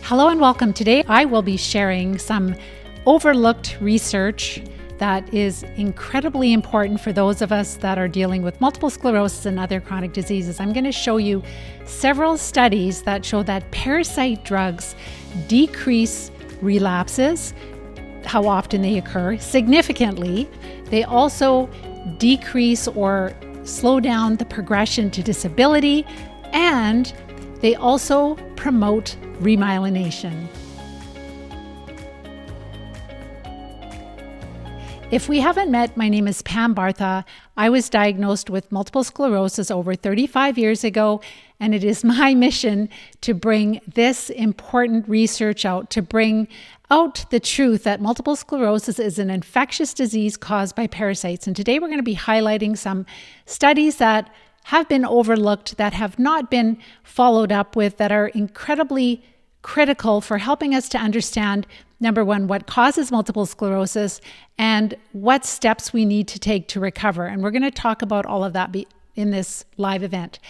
Hello and welcome. Today I will be sharing some overlooked research that is incredibly important for those of us that are dealing with multiple sclerosis and other chronic diseases. I'm going to show you several studies that show that parasite drugs decrease relapses, how often they occur, significantly. They also decrease or slow down the progression to disability, and they also promote remyelination. If we haven't met, my name is Pam Bartha. I was diagnosed with multiple sclerosis over 35 years ago, and it is my mission to bring this important research out, to bring out the truth that multiple sclerosis is an infectious disease caused by parasites. And today we're going to be highlighting some studies that have been overlooked, that have not been followed up with, that are incredibly critical for helping us to understand, number one, what causes multiple sclerosis and what steps we need to take to recover. And we're going to talk about all of that in this live event.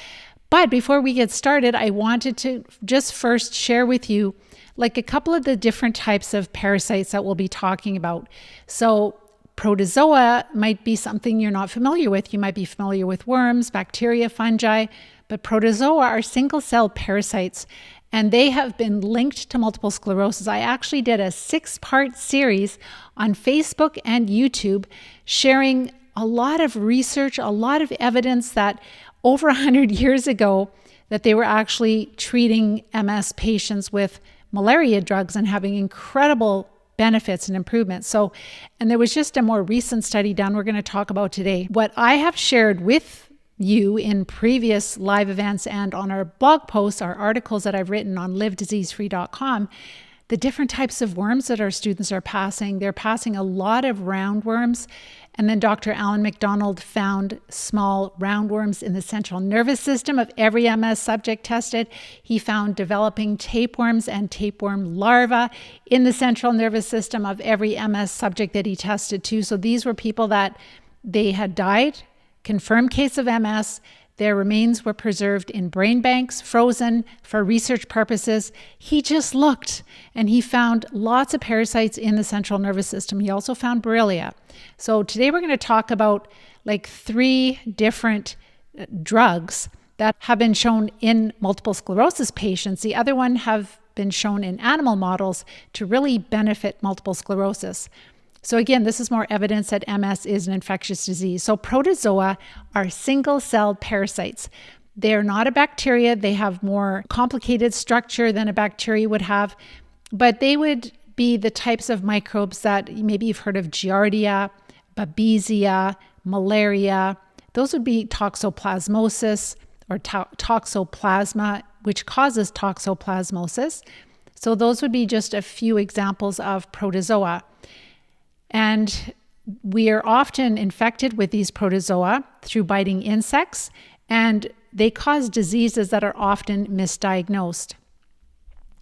But before we get started, I wanted to just first share with you like a couple of the different types of parasites that we'll be talking about. So protozoa might be something you're not familiar with. You might be familiar with worms, bacteria, fungi, but protozoa are single-cell parasites, and they have been linked to multiple sclerosis. I actually did a 6-part series on Facebook and YouTube sharing a lot of research, a lot of evidence that over 100 years ago that they were actually treating MS patients with malaria drugs and having incredible benefits and improvements. And there was just a more recent study done we're going to talk about today. What I have shared with you in previous live events and on our blog posts, our articles that I've written on livediseasefree.com, the different types of worms that our students are passing. They're passing a lot of roundworms. And then Dr. Alan McDonald found small roundworms in the central nervous system of every MS subject tested. He found developing tapeworms and tapeworm larvae in the central nervous system of every MS subject that he tested too. So these were people that they had died, confirmed case of MS. Their remains were preserved in brain banks, frozen for research purposes. He just looked and he found lots of parasites in the central nervous system. He also found Borrelia. So today we're going to talk about like 3 different drugs that have been shown in multiple sclerosis patients. The other one have been shown in animal models to really benefit multiple sclerosis. So again, this is more evidence that MS is an infectious disease. So protozoa are single-celled parasites. They're not a bacteria. They have more complicated structure than a bacteria would have, but they would be the types of microbes that maybe you've heard of: Giardia, Babesia, malaria. Those would be toxoplasmosis or toxoplasma, which causes toxoplasmosis. So those would be just a few examples of protozoa. And we are often infected with these protozoa through biting insects, and they cause diseases that are often misdiagnosed.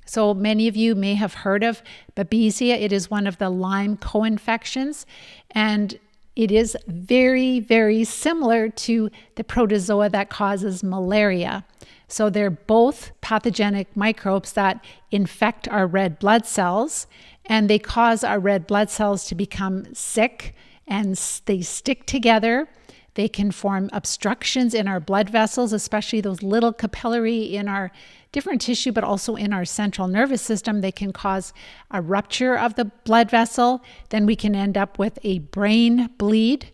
So many of you may have heard of Babesia. It is one of the Lyme co-infections, and it is very, very similar to the protozoa that causes malaria. So they're both pathogenic microbes that infect our red blood cells, and they cause our red blood cells to become sick, and they stick together. They can form obstructions in our blood vessels, especially those little capillary in our different tissue, but also in our central nervous system. They can cause a rupture of the blood vessel. Then we can end up with a brain bleed.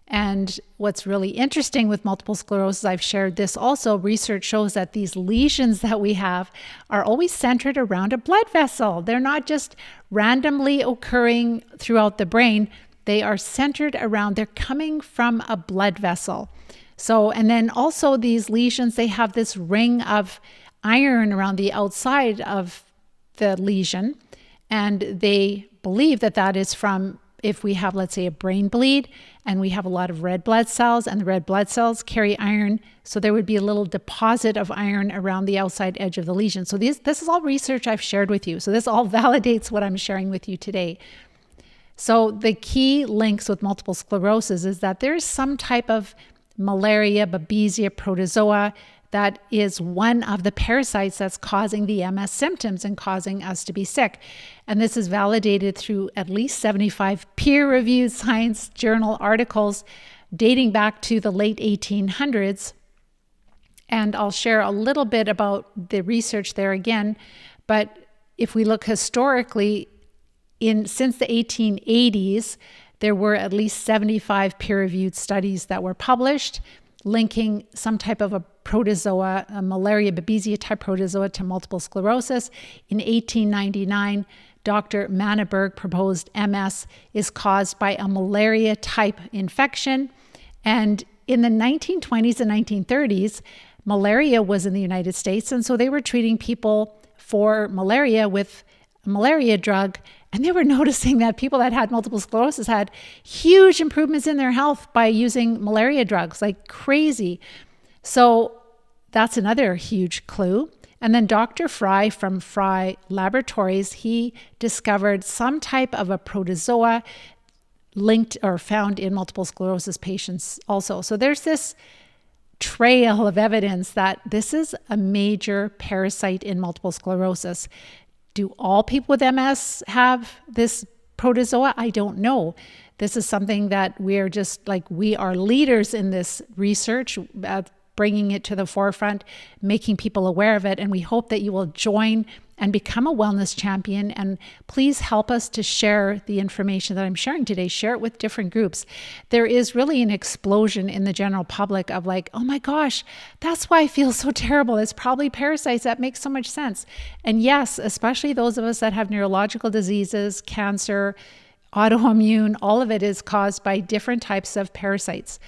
And what's really interesting with multiple sclerosis, I've shared this also, research shows that these lesions that we have are always centered around a blood vessel. They're not just randomly occurring throughout the brain. They are centered around, they're coming from a blood vessel. So, and then also these lesions, they have this ring of iron around the outside of the lesion. And they believe that that is from, if we have, let's say, a brain bleed and we have a lot of red blood cells, and the red blood cells carry iron, so there would be a little deposit of iron around the outside edge of the lesion. So this is all research I've shared with you. So this all validates what I'm sharing with you today. So the key links with multiple sclerosis is that there is some type of malaria, Babesia, protozoa that is one of the parasites that's causing the MS symptoms and causing us to be sick. And this is validated through at least 75 peer-reviewed science journal articles dating back to the late 1800s. And I'll share a little bit about the research there again. But if we look historically, since the 1880s, there were at least 75 peer-reviewed studies that were published linking some type of a protozoa, a malaria babesia type protozoa, to multiple sclerosis. In 1899, Dr. Manneberg proposed MS is caused by a malaria type infection. And in the 1920s and 1930s, malaria was in the United States. And so they were treating people for malaria with a malaria drug. And they were noticing that people that had multiple sclerosis had huge improvements in their health by using malaria drugs, like crazy. So that's another huge clue. And then Dr. Fry from Fry Laboratories, he discovered some type of a protozoa linked or found in multiple sclerosis patients also. So there's this trail of evidence that this is a major parasite in multiple sclerosis. Do all people with MS have this protozoa? I don't know. This is something that we are leaders in this research, bringing it to the forefront, making people aware of it. And we hope that you will join and become a wellness champion. And please help us to share the information that I'm sharing today. Share it with different groups. There is really an explosion in the general public of like, oh my gosh, that's why I feel so terrible. It's probably parasites. That makes so much sense. And yes, especially those of us that have neurological diseases, cancer, autoimmune, all of it is caused by different types of parasites.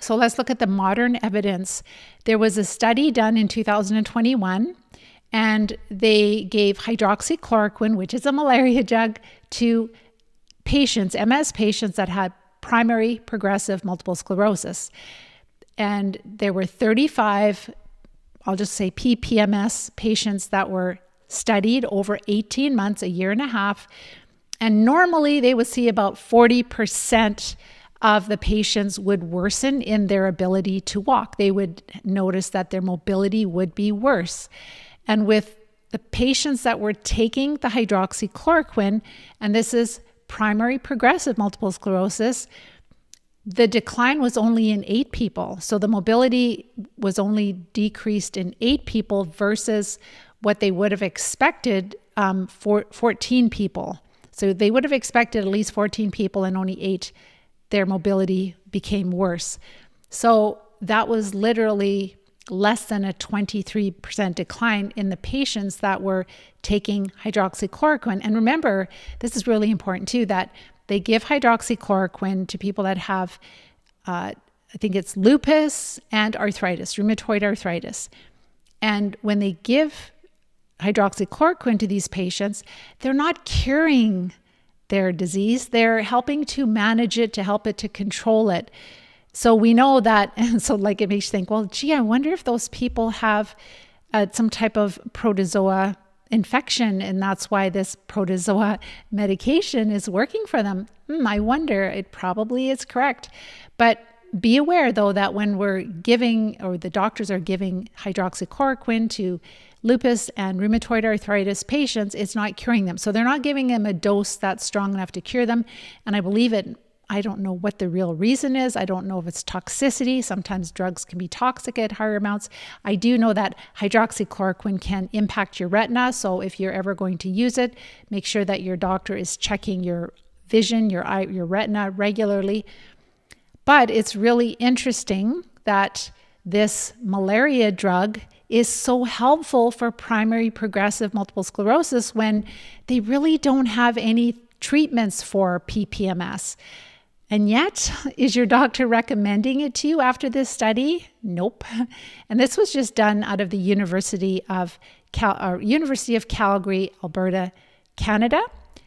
So let's look at the modern evidence. There was a study done in 2021, and they gave hydroxychloroquine, which is a malaria drug, to patients, MS patients that had primary progressive multiple sclerosis. And there were 35, I'll just say PPMS patients that were studied over 18 months, a year and a half. And normally they would see about 40% of the patients would worsen in their ability to walk. They would notice that their mobility would be worse. And with the patients that were taking the hydroxychloroquine, and this is primary progressive multiple sclerosis, the decline was only in 8 people. So the mobility was only decreased in 8 people versus what they would have expected for 14 people. So they would have expected at least 14 people, and only 8, their mobility became worse. So that was literally less than a 23% decline in the patients that were taking hydroxychloroquine. And remember, this is really important too, that they give hydroxychloroquine to people that have, I think it's lupus and arthritis, rheumatoid arthritis. And when they give hydroxychloroquine to these patients, they're not curing their disease. They're helping to manage it, to help it to control it. So we know that, and so like it makes you think, well, gee, I wonder if those people have some type of protozoa infection, and that's why this protozoa medication is working for them. I wonder. It probably is correct. But be aware, though, that when we're giving, or the doctors are giving hydroxychloroquine to lupus and rheumatoid arthritis patients, it's not curing them. So they're not giving them a dose that's strong enough to cure them. And I believe I don't know what the real reason is. I don't know if it's toxicity. Sometimes drugs can be toxic at higher amounts. I do know that hydroxychloroquine can impact your retina. So if you're ever going to use it, make sure that your doctor is checking your vision, your retina regularly. But it's really interesting that this malaria drug is so helpful for primary progressive multiple sclerosis when they really don't have any treatments for PPMS. And yet, is your doctor recommending it to you after this study? Nope. And this was just done out of the University of Calgary, Alberta, Canada.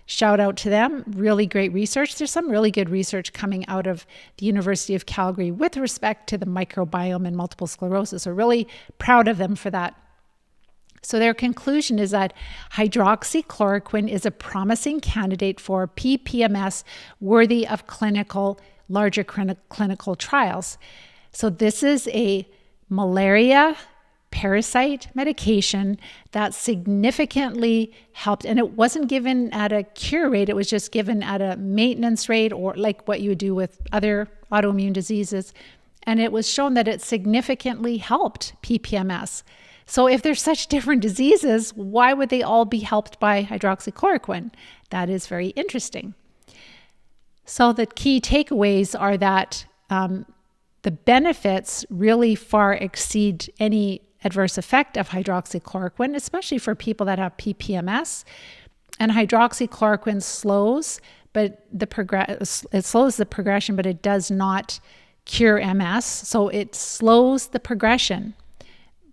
Shout out to them. Really great research. There's some really good research coming out of the University of Calgary with respect to the microbiome and multiple sclerosis. So really proud of them for that. So their conclusion is that hydroxychloroquine is a promising candidate for PPMS worthy of larger clinical trials. So this is a malaria parasite medication that significantly helped. And it wasn't given at a cure rate, it was just given at a maintenance rate, or like what you would do with other autoimmune diseases. And it was shown that it significantly helped PPMS. So if there's such different diseases, why would they all be helped by hydroxychloroquine? That is very interesting. So the key takeaways are that the benefits really far exceed any adverse effect of hydroxychloroquine, especially for people that have PPMS. And hydroxychloroquine slows, but it slows the progression, but it does not cure MS. So it slows the progression.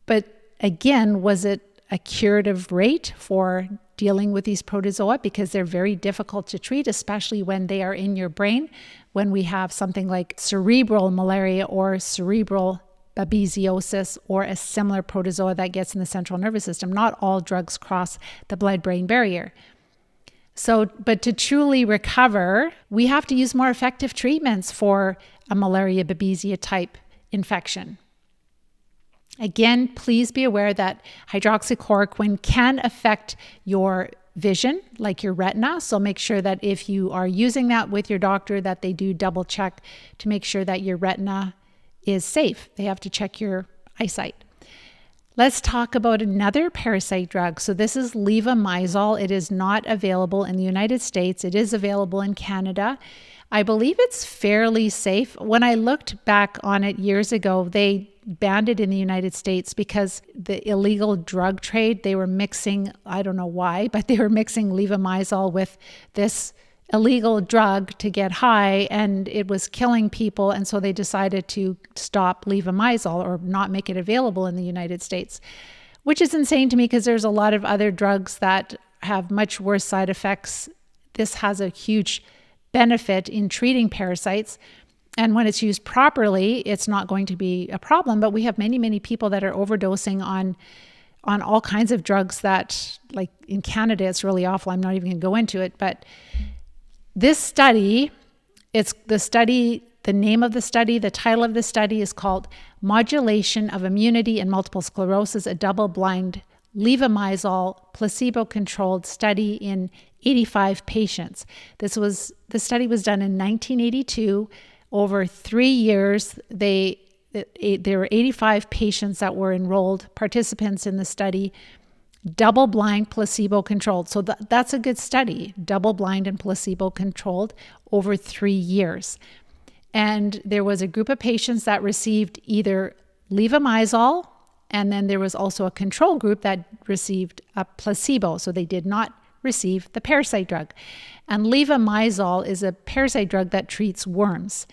But again, was it a curative rate for dealing with these protozoa? Because they're very difficult to treat, especially when they are in your brain. When we have something like cerebral malaria or cerebral babesiosis or a similar protozoa that gets in the central nervous system, not all drugs cross the blood-brain barrier. So, but to truly recover, we have to use more effective treatments for a malaria babesia type infection. Again, please be aware that hydroxychloroquine can affect your vision, like your retina. So make sure that if you are using that with your doctor, that they do double check to make sure that your retina is safe. They have to check your eyesight. Let's talk about another parasite drug. So this is levomizole. It is not available in the United States. It is available in Canada. I believe it's fairly safe. When I looked back on it years ago, they banned it in the United States because the illegal drug trade, they were mixing, I don't know why, but they were mixing levomizole with this illegal drug to get high, and it was killing people. And so they decided to stop levomizole or not make it available in the United States, which is insane to me because there's a lot of other drugs that have much worse side effects. This has a huge benefit in treating parasites. And when it's used properly, it's not going to be a problem. But we have many, many people that are overdosing on all kinds of drugs that, like in Canada, it's really awful. I'm not even going to go into it. But this study, the name of the study, the title of the study is called Modulation of Immunity in Multiple Sclerosis, a double-blind levomizole placebo-controlled study in 85 patients. The study was done in 1982. Over 3 years, there were 85 patients that were enrolled, participants in the study, double-blind, placebo-controlled. So that's a good study, double-blind and placebo-controlled over 3 years. And there was a group of patients that received either levomizole, and then there was also a control group that received a placebo. So they did not receive the parasite drug. And levomizole is a parasite drug that treats worms.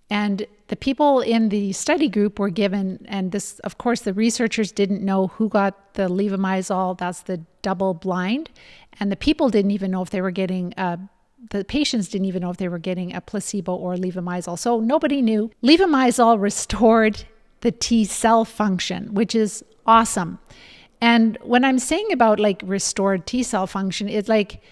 And the people in the study group were given, and this, of course, the researchers didn't know who got the levomizole. That's the double blind. And the people didn't even know if they were getting the patients didn't even know if they were getting a placebo or levomizole. So nobody knew. Levomizole restored the T cell function, which is awesome. And when I'm saying about like restored T cell function, it's like,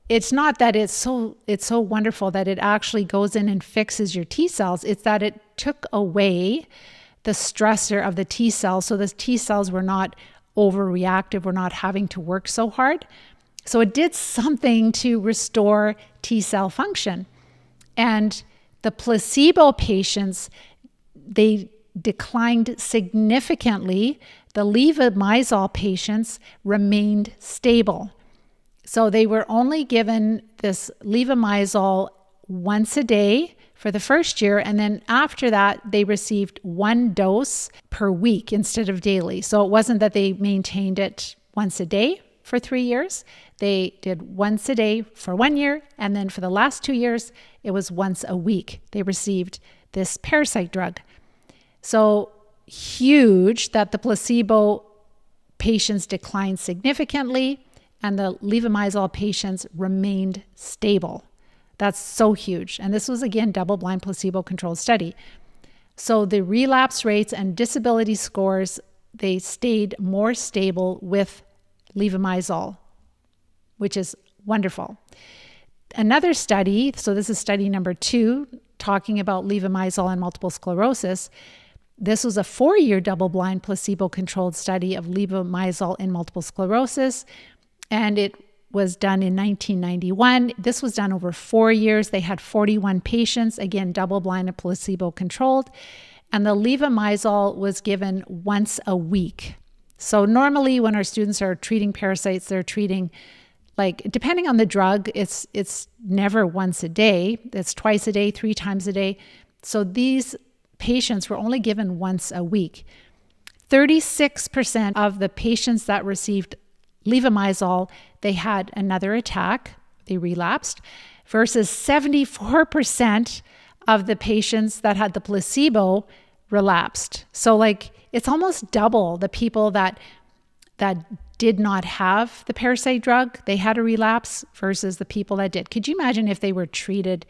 it's not that it's so wonderful that it actually goes in and fixes your T cells. It's that it took away the stressor of the T cells. So the T cells were not overreactive. We're not having to work so hard. So it did something to restore T cell function. And the placebo patients, they declined significantly. The levomizole patients remained stable. So they were only given this levomizole once a day for the first year. And then after that, they received 1 dose per week instead of daily. So it wasn't that they maintained it once a day for 3 years. They did once a day for 1 year. And then for the last 2 years, it was once a week. They received this parasite drug. So huge that the placebo patients declined significantly and the levomizole patients remained stable. That's so huge. And this was, again, double-blind placebo-controlled study. So the relapse rates and disability scores, they stayed more stable with levomizole, which is wonderful. Another study, so this is study number 2, talking about levomizole and multiple sclerosis. This was a 4-year double-blind placebo-controlled study of levomizole in multiple sclerosis, and it was done in 1991. This was done over 4 years. They had 41 patients, again, double-blind and placebo-controlled, and the levomizole was given once a week. So normally when our students are treating parasites, they're treating, like, depending on the drug, it's never once a day. It's twice a day, 3 times a day. So these patients were only given once a week. 36% of the patients that received levomizole, they had another attack, they relapsed, versus 74% of the patients that had the placebo relapsed. So like it's almost double the people that did not have the parasite drug, they had a relapse, versus the people that did. Could you imagine if they were treated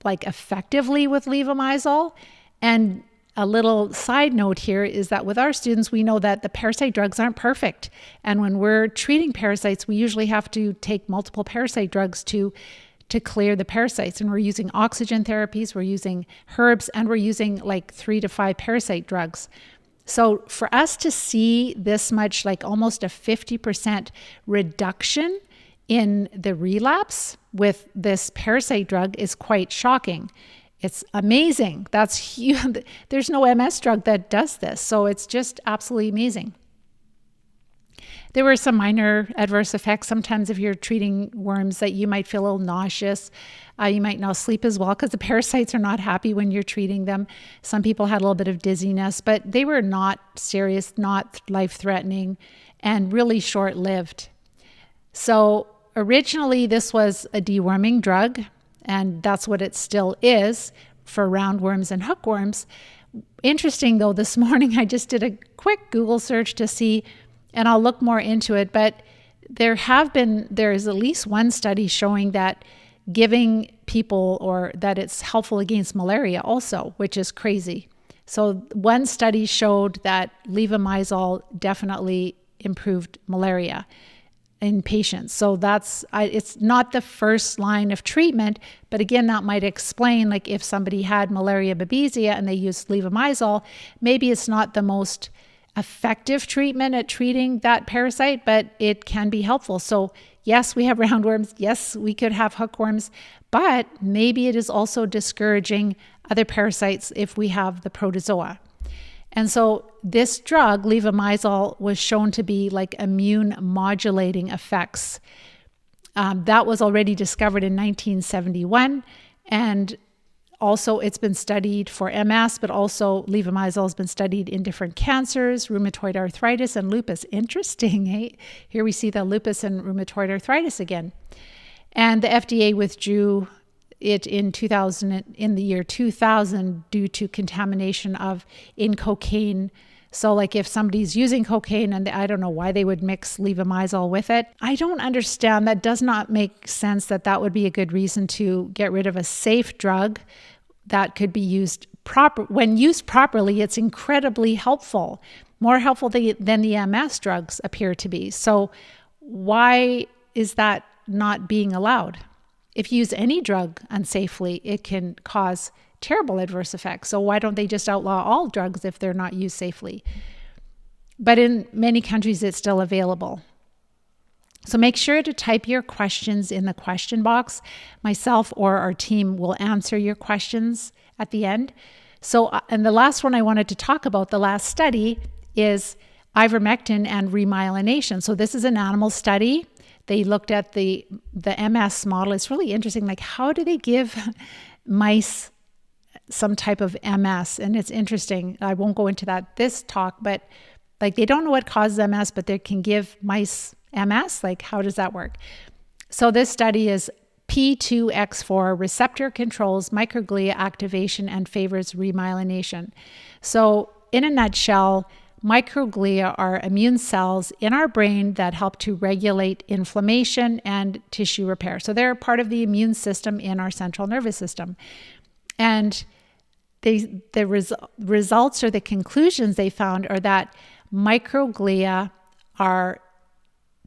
like effectively with levomizole? And a little side note here is that with our students, we know that the parasite drugs aren't perfect. And when we're treating parasites, we usually have to take multiple parasite drugs to clear the parasites. And we're using oxygen therapies, we're using herbs, and we're using like 3 to 5 parasite drugs. So for us to see this much, like almost a 50% reduction in the relapse with this parasite drug is quite shocking. It's amazing. That's huge. There's no MS drug that does this. So it's just absolutely amazing. There were some minor adverse effects. Sometimes if you're treating worms that you might feel a little nauseous. You might not sleep as well because the parasites are not happy when you're treating them. Some people had a little bit of dizziness, but they were not serious, not life-threatening, and really short-lived. So originally this was a deworming drug, and that's what it still is for roundworms and hookworms. Interesting though, this morning I just did a quick Google search to see, and I'll look more into it, but there is at least one study showing that giving people, or that it's helpful against malaria also, which is crazy. So one study showed that levomizole definitely improved malaria in patients. So it's not the first line of treatment, but again, that might explain, like if somebody had malaria babesia and they used levomizole, maybe it's not the most effective treatment at treating that parasite, but it can be helpful. So yes, we have roundworms. Yes, we could have hookworms, but maybe it is also discouraging other parasites if we have the protozoa. And so this drug, levomizole, was shown to be like immune modulating effects. That was already discovered in 1971. And also it's been studied for MS, but also levomizole has been studied in different cancers, rheumatoid arthritis, and lupus. Interesting, eh? Here we see the lupus and rheumatoid arthritis again. And the FDA withdrew it in the year 2000 due to contamination in cocaine. So like if somebody's using cocaine, and I don't know why they would mix levomizole with it. I don't understand. That does not make sense that would be a good reason to get rid of a safe drug that could be used when used properly. It's incredibly helpful, more helpful than the MS drugs appear to be. So why is that not being allowed? If you use any drug unsafely, it can cause terrible adverse effects. So why don't they just outlaw all drugs if they're not used safely? But in many countries, it's still available. So make sure to type your questions in the question box. Myself or our team will answer your questions at the end. So, and the last one I wanted to talk about, the last study, is ivermectin and remyelination. So this is an animal study. They looked at the MS model. It's really interesting. Like, how do they give mice some type of MS? And it's interesting. I won't go into this talk, but like they don't know what causes MS, but they can give mice MS. Like, how does that work? So this study is P2X4 receptor controls microglia activation and favors remyelination. So in a nutshell, microglia are immune cells in our brain that help to regulate inflammation and tissue repair. So they're part of the immune system in our central nervous system. And the results or the conclusions they found are that microglia are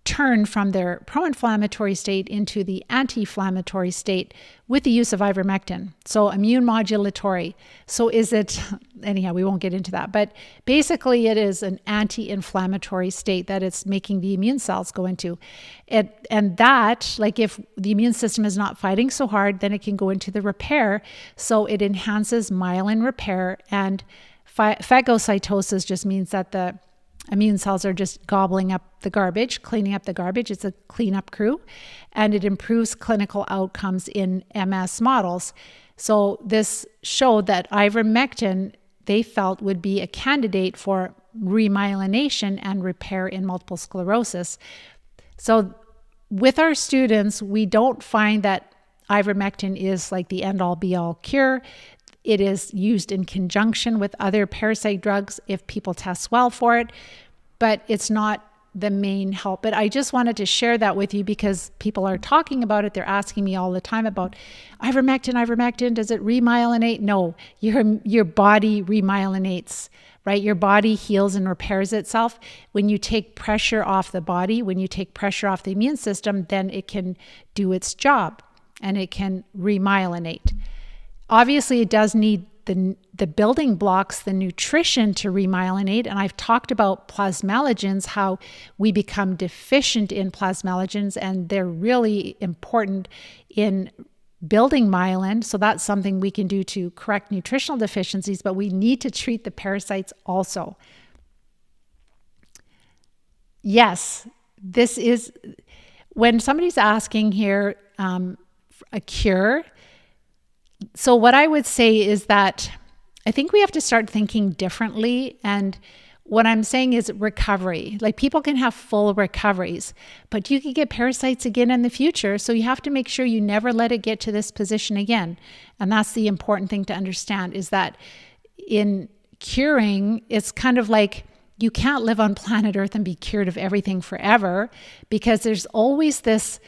turn from their pro-inflammatory state into the anti-inflammatory state with the use of ivermectin. So immune modulatory. So is it, anyhow, we won't get into that, but basically it is an anti-inflammatory state that it's making the immune cells go into. And that, like if the immune system is not fighting so hard, then it can go into the repair. So it enhances myelin repair, and phagocytosis just means that the immune cells are just gobbling up the garbage, cleaning up the garbage. It's a cleanup crew, and it improves clinical outcomes in MS models. So this showed that ivermectin, they felt, would be a candidate for remyelination and repair in multiple sclerosis. So with our students, we don't find that ivermectin is like the end-all be-all cure. It is used in conjunction with other parasite drugs if people test well for it, but it's not the main help. But I just wanted to share that with you because people are talking about it. They're asking me all the time about ivermectin, does it remyelinate? No, your body remyelinates, right? Your body heals and repairs itself. When you take pressure off the body, when you take pressure off the immune system, then it can do its job and it can remyelinate. Obviously, it does need the building blocks, the nutrition to remyelinate. And I've talked about plasmalogens, how we become deficient in plasmalogens, and they're really important in building myelin. So that's something we can do to correct nutritional deficiencies, but we need to treat the parasites also. Yes, this is, when somebody's asking here, a cure. So what I would say is that I think we have to start thinking differently. And what I'm saying is recovery. Like people can have full recoveries, but you could get parasites again in the future. So you have to make sure you never let it get to this position again. And that's the important thing to understand, is that in curing, it's kind of like you can't live on planet Earth and be cured of everything forever, because there's always this,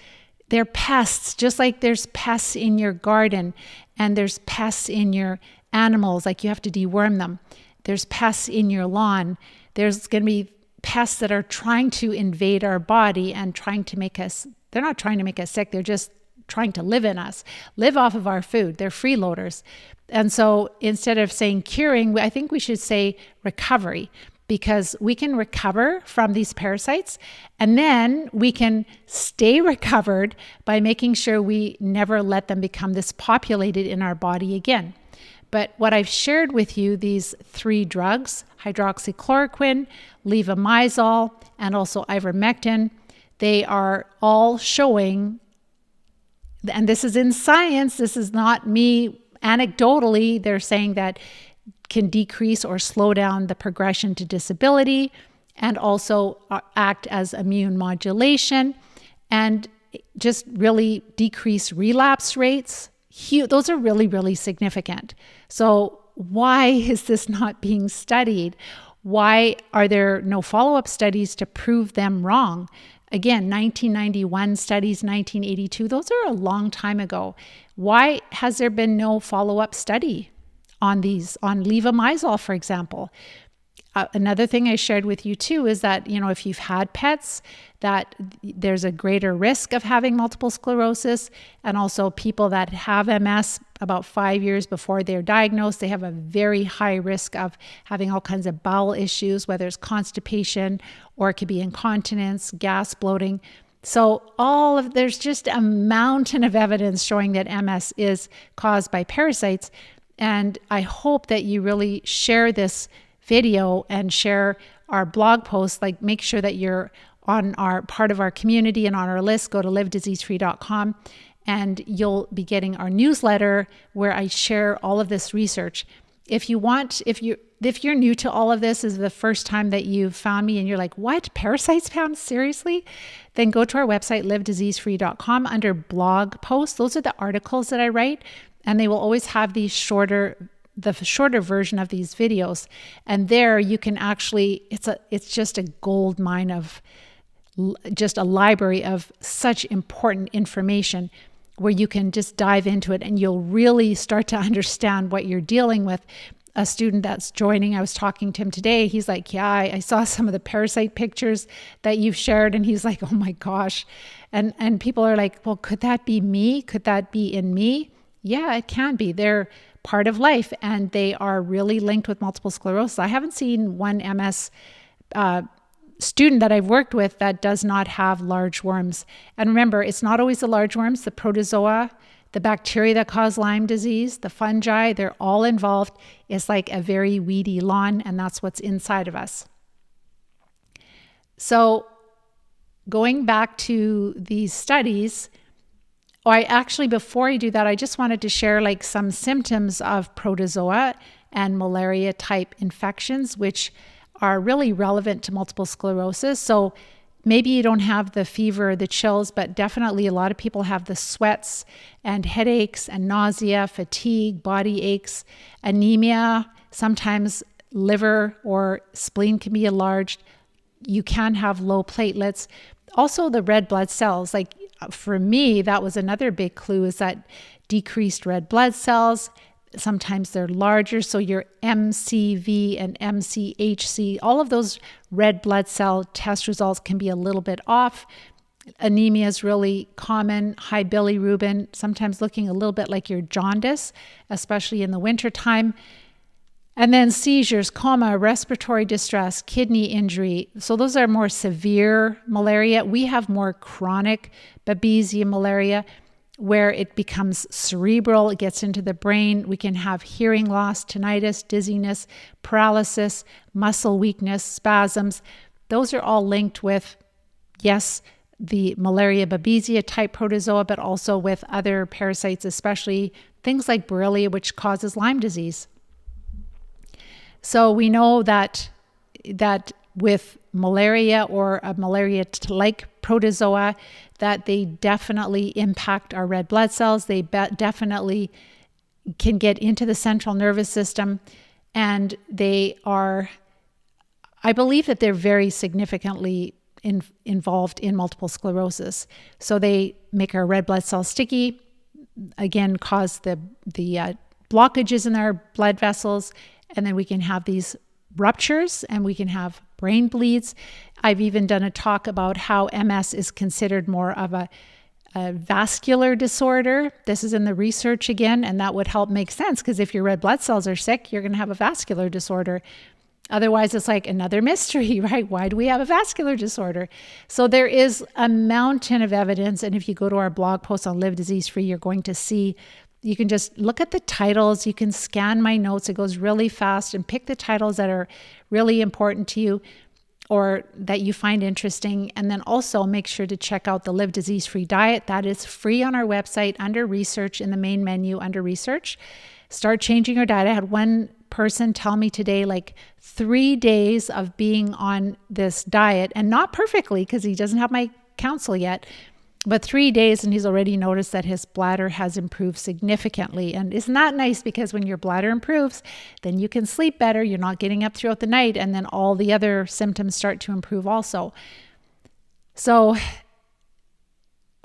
they're pests, just like there's pests in your garden and there's pests in your animals, like you have to deworm them. There's pests in your lawn. There's going to be pests that are trying to invade our body and trying to make us, they're not trying to make us sick, they're just trying to live in us, live off of our food. They're freeloaders. And so instead of saying curing, I think we should say recovery, because we can recover from these parasites and then we can stay recovered by making sure we never let them become this populated in our body again. But what I've shared with you, these 3 drugs, hydroxychloroquine, levomizole, and also ivermectin, they are all showing, and this is in science, this is not me anecdotally, they're saying that can decrease or slow down the progression to disability, and also act as immune modulation and just really decrease relapse rates. Those are really, really significant. So why is this not being studied? Why are there no follow-up studies to prove them wrong? Again, 1991 studies, 1982, those are a long time ago. Why has there been no follow-up study on these, on levomizole, for example? Another thing I shared with you too is that, if you've had pets, that there's a greater risk of having multiple sclerosis, and also people that have MS about 5 years before they're diagnosed, they have a very high risk of having all kinds of bowel issues, whether it's constipation or it could be incontinence, gas, bloating. So there's just a mountain of evidence showing that MS is caused by parasites. And I hope that you really share this video and share our blog post, like make sure that you're on our part of our community and on our list. Go to livediseasefree.com and you'll be getting our newsletter where I share all of this research. If you're new to all of this, is the first time that you've found me and you're like, what? Parasites, Pam? Seriously? Then go to our website, livediseasefree.com, under blog posts. Those are the articles that I write, and they will always have the shorter version of these videos. And there you can actually, it's just a gold mine of just a library of such important information where you can just dive into it and you'll really start to understand what you're dealing with. a student that's joining, I was talking to him today. He's like, yeah, I saw some of the parasite pictures that you've shared. And he's like, oh my gosh. And people are like, well, could that be me? Could that be in me? Yeah, it can be. They're part of life, and they are really linked with multiple sclerosis. I haven't seen one MS student that I've worked with that does not have large worms. And remember, it's not always the large worms, the protozoa, the bacteria that cause Lyme disease, the fungi, they're all involved. It's like a very weedy lawn, and that's what's inside of us. So going back to these studies, before I do that, I just wanted to share like some symptoms of protozoa and malaria type infections, which are really relevant to multiple sclerosis. So maybe you don't have the fever or the chills, but definitely a lot of people have the sweats and headaches and nausea, fatigue, body aches, anemia. Sometimes liver or spleen can be enlarged. You can have low platelets. Also the red blood cells, like for me, that was another big clue, is that decreased red blood cells. Sometimes they're larger. So your MCV and MCHC, all of those red blood cell test results can be a little bit off. Anemia is really common. High bilirubin, sometimes looking a little bit like your jaundice, especially in the wintertime. And then seizures, coma, respiratory distress, kidney injury. So those are more severe malaria. We have more chronic Babesia malaria, where it becomes cerebral, it gets into the brain. We can have hearing loss, tinnitus, dizziness, paralysis, muscle weakness, spasms. Those are all linked with, yes, the malaria Babesia type protozoa, but also with other parasites, especially things like Borrelia, which causes Lyme disease. So we know that with malaria or a malaria-like protozoa, that they definitely impact our red blood cells. They definitely can get into the central nervous system, and I believe that they're very significantly involved in multiple sclerosis. So they make our red blood cells sticky, again, cause the blockages in our blood vessels, and then we can have these ruptures and we can have brain bleeds. I've even done a talk about how MS is considered more of a vascular disorder. This is in the research again, and that would help make sense, because if your red blood cells are sick, you're going to have a vascular disorder. Otherwise, it's like another mystery, right? Why do we have a vascular disorder? So there is a mountain of evidence, and if you go to our blog post on Live Disease Free, you're going to see. You can just look at the titles. You can scan my notes. It goes really fast, and pick the titles that are really important to you or that you find interesting. And then also make sure to check out the Live Disease Free diet. That is free on our website under research, in the main menu under research. Start changing your diet. I had one person tell me today, like 3 days of being on this diet, and not perfectly because he doesn't have my counsel yet, but 3 days, and he's already noticed that his bladder has improved significantly. And isn't that nice? Because when your bladder improves, then you can sleep better. You're not getting up throughout the night, and then all the other symptoms start to improve also. So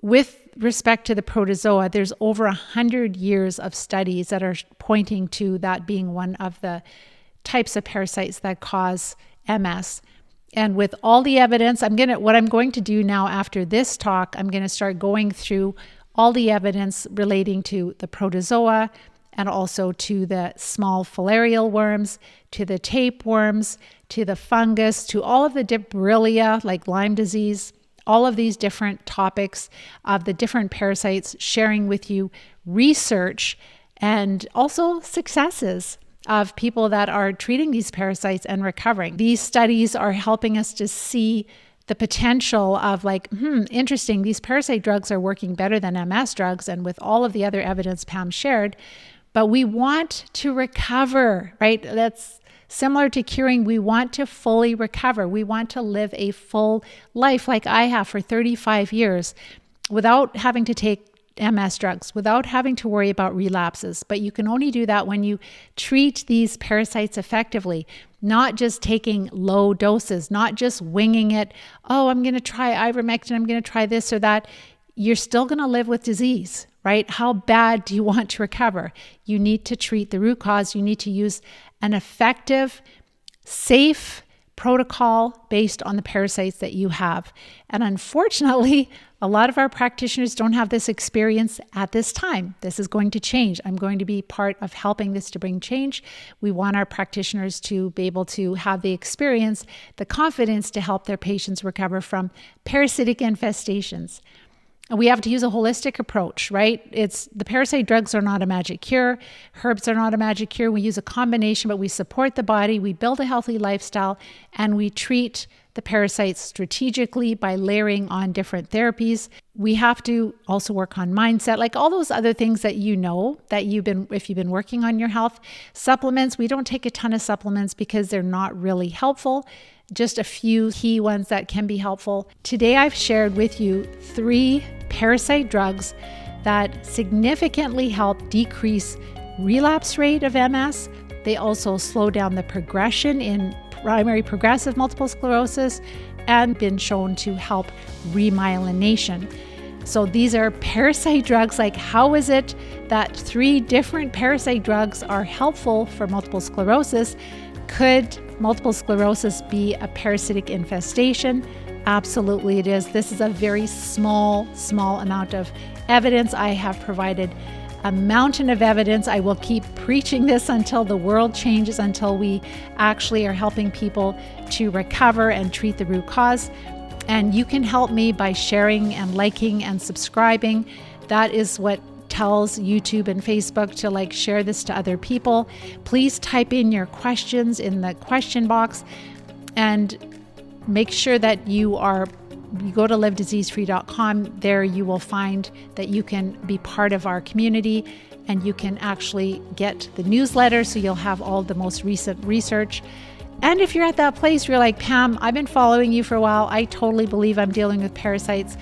with respect to the protozoa, there's over 100 years of studies that are pointing to that being one of the types of parasites that cause MS. And with all the evidence, what I'm going to do now after this talk, I'm going to start going through all the evidence relating to the protozoa and also to the small filarial worms, to the tapeworms, to the fungus, to all of the Borrelia, like Lyme disease, all of these different topics of the different parasites, sharing with you research and also successes of people that are treating these parasites and recovering. These studies are helping us to see the potential of like, interesting, these parasite drugs are working better than MS drugs, and with all of the other evidence Pam shared, but we want to recover, right? That's similar to curing. We want to fully recover. We want to live a full life like I have for 35 years without having to take MS drugs, without having to worry about relapses. But you can only do that when you treat these parasites effectively, not just taking low doses, not just winging it. Oh, I'm going to try ivermectin. I'm going to try this or that. you're still going to live with disease, right? How bad do you want to recover? You need to treat the root cause. You need to use an effective, safe protocol based on the parasites that you have. And unfortunately, a lot of our practitioners don't have this experience at this time. This is going to change. I'm going to be part of helping this to bring change. We want our practitioners to be able to have the experience, the confidence to help their patients recover from parasitic infestations. And we have to use a holistic approach, right? The parasite drugs are not a magic cure. Herbs are not a magic cure. We use a combination, but we support the body. We build a healthy lifestyle, and we treat the parasites strategically by layering on different therapies. We have to also work on mindset, like all those other things that you know that if you've been working on your health. Supplements, we don't take a ton of supplements because they're not really helpful. Just a few key ones that can be helpful. Today, I've shared with you 3 parasite drugs that significantly help decrease relapse rate of MS. They also slow down the progression in primary progressive multiple sclerosis and been shown to help remyelination. So these are parasite drugs. Like, how is it that 3 different parasite drugs are helpful for multiple sclerosis? Could multiple sclerosis be a parasitic infestation? Absolutely it is. This is a very small amount of evidence. I have provided a mountain of evidence. I will keep preaching this until the world changes, until we actually are helping people to recover and treat the root cause. And you can help me by sharing and liking and subscribing. That is what tells YouTube and Facebook to share this to other people. Please type in your questions in the question box, and make sure that you go to livediseasefree.com. There you will find that you can be part of our community, and you can actually get the newsletter, so you'll have all the most recent research. And if you're at that place where you're like, Pam, I've been following you for a while, I totally believe I'm dealing with parasites,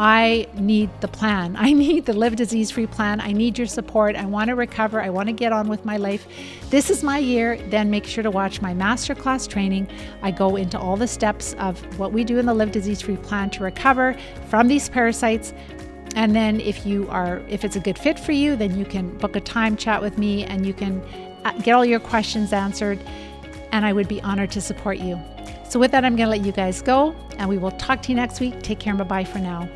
I need the plan. I need the Live Disease Free plan. I need your support. I want to recover. I want to get on with my life. This is my year. Then make sure to watch my masterclass training. I go into all the steps of what we do in the Live Disease Free plan to recover from these parasites. And then if it's a good fit for you, then you can book a time chat with me and you can get all your questions answered. And I would be honored to support you. So with that, I'm going to let you guys go, and we will talk to you next week. Take care and bye-bye for now.